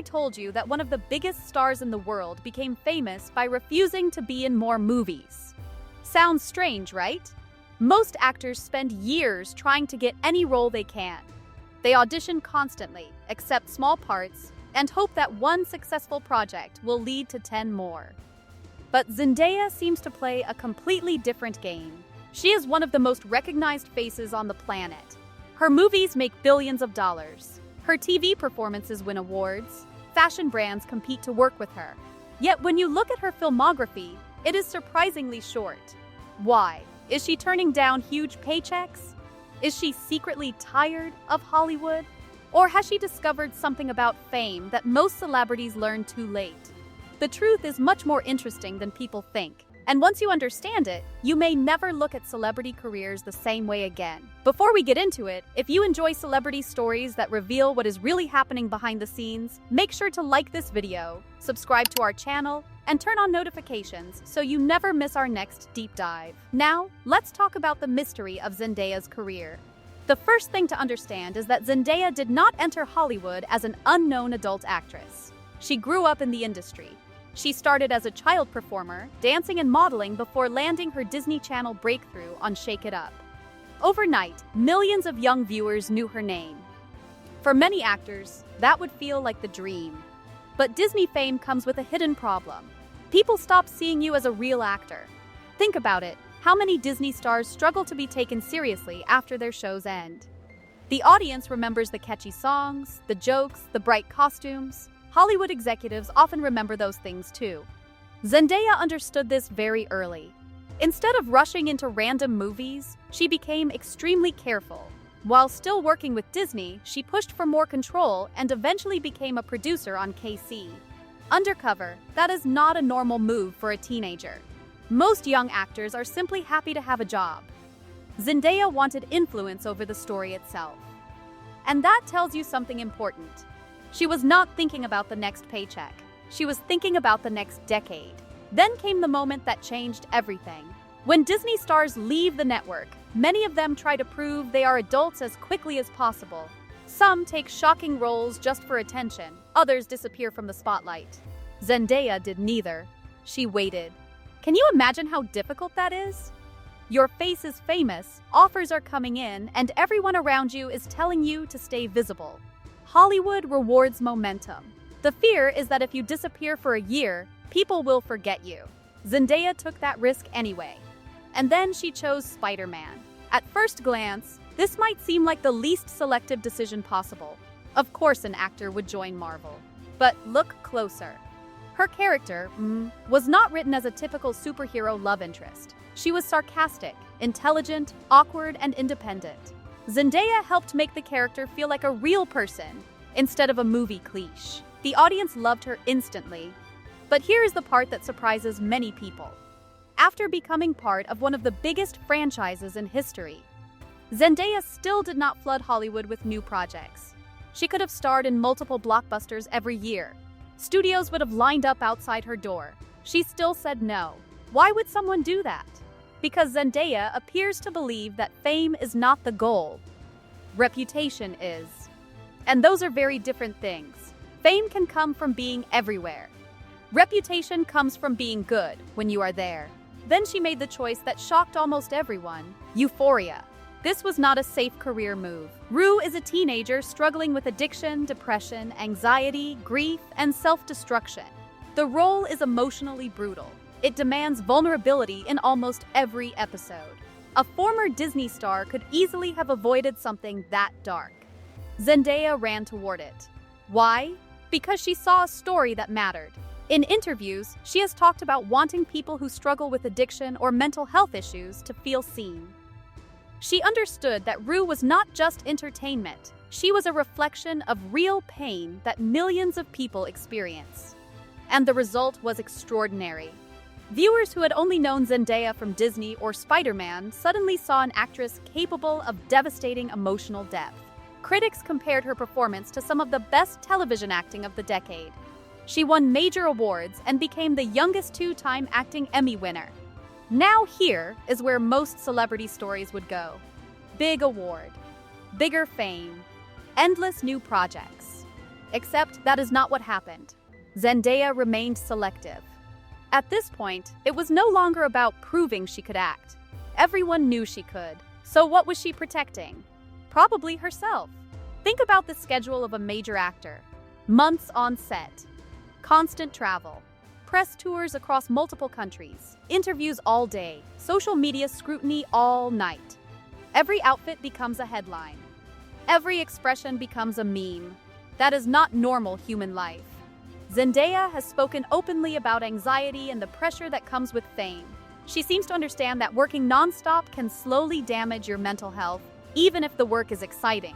told you that one of the biggest stars in the world became famous by refusing to be in more movies? Sounds strange, right? Most actors spend years trying to get any role they can. They audition constantly, accept small parts, and hope that one successful project will lead to 10 more. But Zendaya seems to play a completely different game. She is one of the most recognized faces on the planet. Her movies make billions of dollars. Her TV performances win awards. Fashion brands compete to work with her. Yet when you look at her filmography, it is surprisingly short. Why? Is she turning down huge paychecks? Is she secretly tired of Hollywood? Or has she discovered something about fame that most celebrities learn too late? The truth is much more interesting than people think. And once you understand it, you may never look at celebrity careers the same way again. Before we get into it, if you enjoy celebrity stories that reveal what is really happening behind the scenes, make sure to like this video, subscribe to our channel, and turn on notifications so you never miss our next deep dive. Now, let's talk about the mystery of Zendaya's career. The first thing to understand is that Zendaya did not enter Hollywood as an unknown adult actress. She grew up in the industry. She started as a child performer, dancing and modeling before landing her Disney Channel breakthrough on Shake It Up. Overnight, millions of young viewers knew her name. For many actors, that would feel like the dream. But Disney fame comes with a hidden problem. People stop seeing you as a real actor. Think about it. How many Disney stars struggle to be taken seriously after their shows end? The audience remembers the catchy songs, the jokes, the bright costumes. Hollywood executives often remember those things too. Zendaya understood this very early. Instead of rushing into random movies, she became extremely careful. While still working with Disney, she pushed for more control and eventually became a producer on KC. Undercover, that is not a normal move for a teenager. Most young actors are simply happy to have a job. Zendaya wanted influence over the story itself. And that tells you something important. She was not thinking about the next paycheck. She was thinking about the next decade. Then came the moment that changed everything. When Disney stars leave the network, many of them try to prove they are adults as quickly as possible. Some take shocking roles just for attention. Others disappear from the spotlight. Zendaya did neither. She waited. Can you imagine how difficult that is? Your face is famous, offers are coming in, and everyone around you is telling you to stay visible. Hollywood rewards momentum. The fear is that if you disappear for a year, people will forget you. Zendaya took that risk anyway. And then she chose Spider-Man. At first glance, this might seem like the least selective decision possible. Of course an actor would join Marvel. But look closer. Her character, was not written as a typical superhero love interest. She was sarcastic, intelligent, awkward, and independent. Zendaya helped make the character feel like a real person instead of a movie cliché. The audience loved her instantly. But here is the part that surprises many people. After becoming part of one of the biggest franchises in history, Zendaya still did not flood Hollywood with new projects. She could have starred in multiple blockbusters every year. Studios would have lined up outside her door. She still said no. Why would someone do that? Because Zendaya appears to believe that fame is not the goal. Reputation is. And those are very different things. Fame can come from being everywhere. Reputation comes from being good when you are there. Then she made the choice that shocked almost everyone: Euphoria. This was not a safe career move. Rue is a teenager struggling with addiction, depression, anxiety, grief, and self-destruction. The role is emotionally brutal. It demands vulnerability in almost every episode. A former Disney star could easily have avoided something that dark. Zendaya ran toward it. Why? Because she saw a story that mattered. In interviews, she has talked about wanting people who struggle with addiction or mental health issues to feel seen. She understood that Rue was not just entertainment. She was a reflection of real pain that millions of people experience. And the result was extraordinary. Viewers who had only known Zendaya from Disney or Spider-Man suddenly saw an actress capable of devastating emotional depth. Critics compared her performance to some of the best television acting of the decade. She won major awards and became the youngest two-time acting Emmy winner. Now here is where most celebrity stories would go. Big award, bigger fame, endless new projects. Except that is not what happened. Zendaya remained selective. At this point, it was no longer about proving she could act. Everyone knew she could. So what was she protecting? Probably herself. Think about the schedule of a major actor. Months on set, constant travel, press tours across multiple countries, interviews all day, social media scrutiny all night. Every outfit becomes a headline. Every expression becomes a meme. That is not normal human life. Zendaya has spoken openly about anxiety and the pressure that comes with fame. She seems to understand that working nonstop can slowly damage your mental health, even if the work is exciting.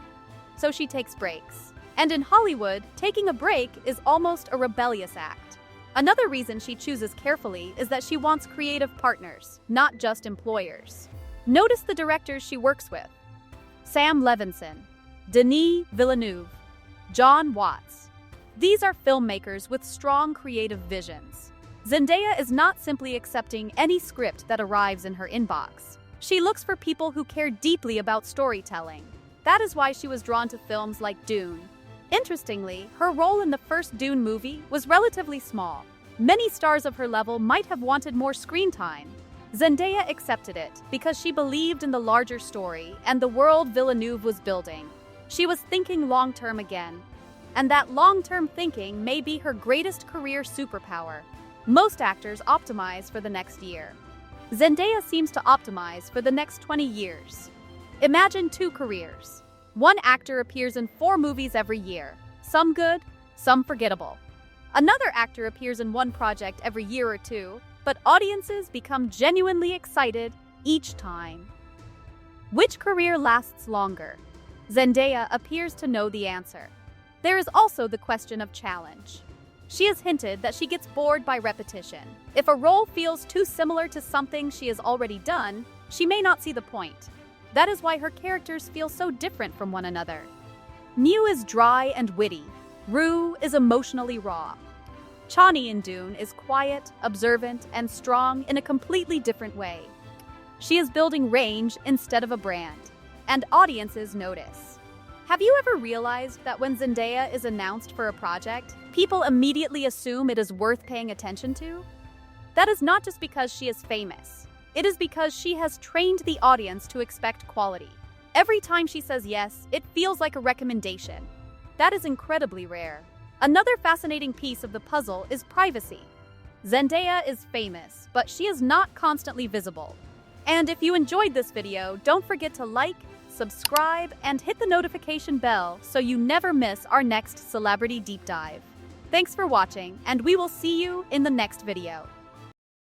So she takes breaks. And in Hollywood, taking a break is almost a rebellious act. Another reason she chooses carefully is that she wants creative partners, not just employers. Notice the directors she works with: Sam Levinson, Denis Villeneuve, John Watts. These are filmmakers with strong creative visions. Zendaya is not simply accepting any script that arrives in her inbox. She looks for people who care deeply about storytelling. That is why she was drawn to films like Dune. Interestingly, her role in the first Dune movie was relatively small. Many stars of her level might have wanted more screen time. Zendaya accepted it because she believed in the larger story and the world Villeneuve was building. She was thinking long-term again. And that long-term thinking may be her greatest career superpower. Most actors optimize for the next year. Zendaya seems to optimize for the next 20 years. Imagine two careers. One actor appears in 4 movies every year, some good, some forgettable. Another actor appears in one project every year or two, but audiences become genuinely excited each time. Which career lasts longer? Zendaya appears to know the answer. There is also the question of challenge. She has hinted that she gets bored by repetition. If a role feels too similar to something she has already done, she may not see the point. That is why her characters feel so different from one another. Mew is dry and witty. Rue is emotionally raw. Chani in Dune is quiet, observant, and strong in a completely different way. She is building range instead of a brand, and audiences notice. Have you ever realized that when Zendaya is announced for a project, people immediately assume it is worth paying attention to? That is not just because she is famous. It is because she has trained the audience to expect quality. Every time she says yes, it feels like a recommendation. That is incredibly rare. Another fascinating piece of the puzzle is privacy. Zendaya is famous, but she is not constantly visible. And if you enjoyed this video, don't forget to like, subscribe, and hit the notification bell so you never miss our next celebrity deep dive. Thanks for watching, and we will see you in the next video.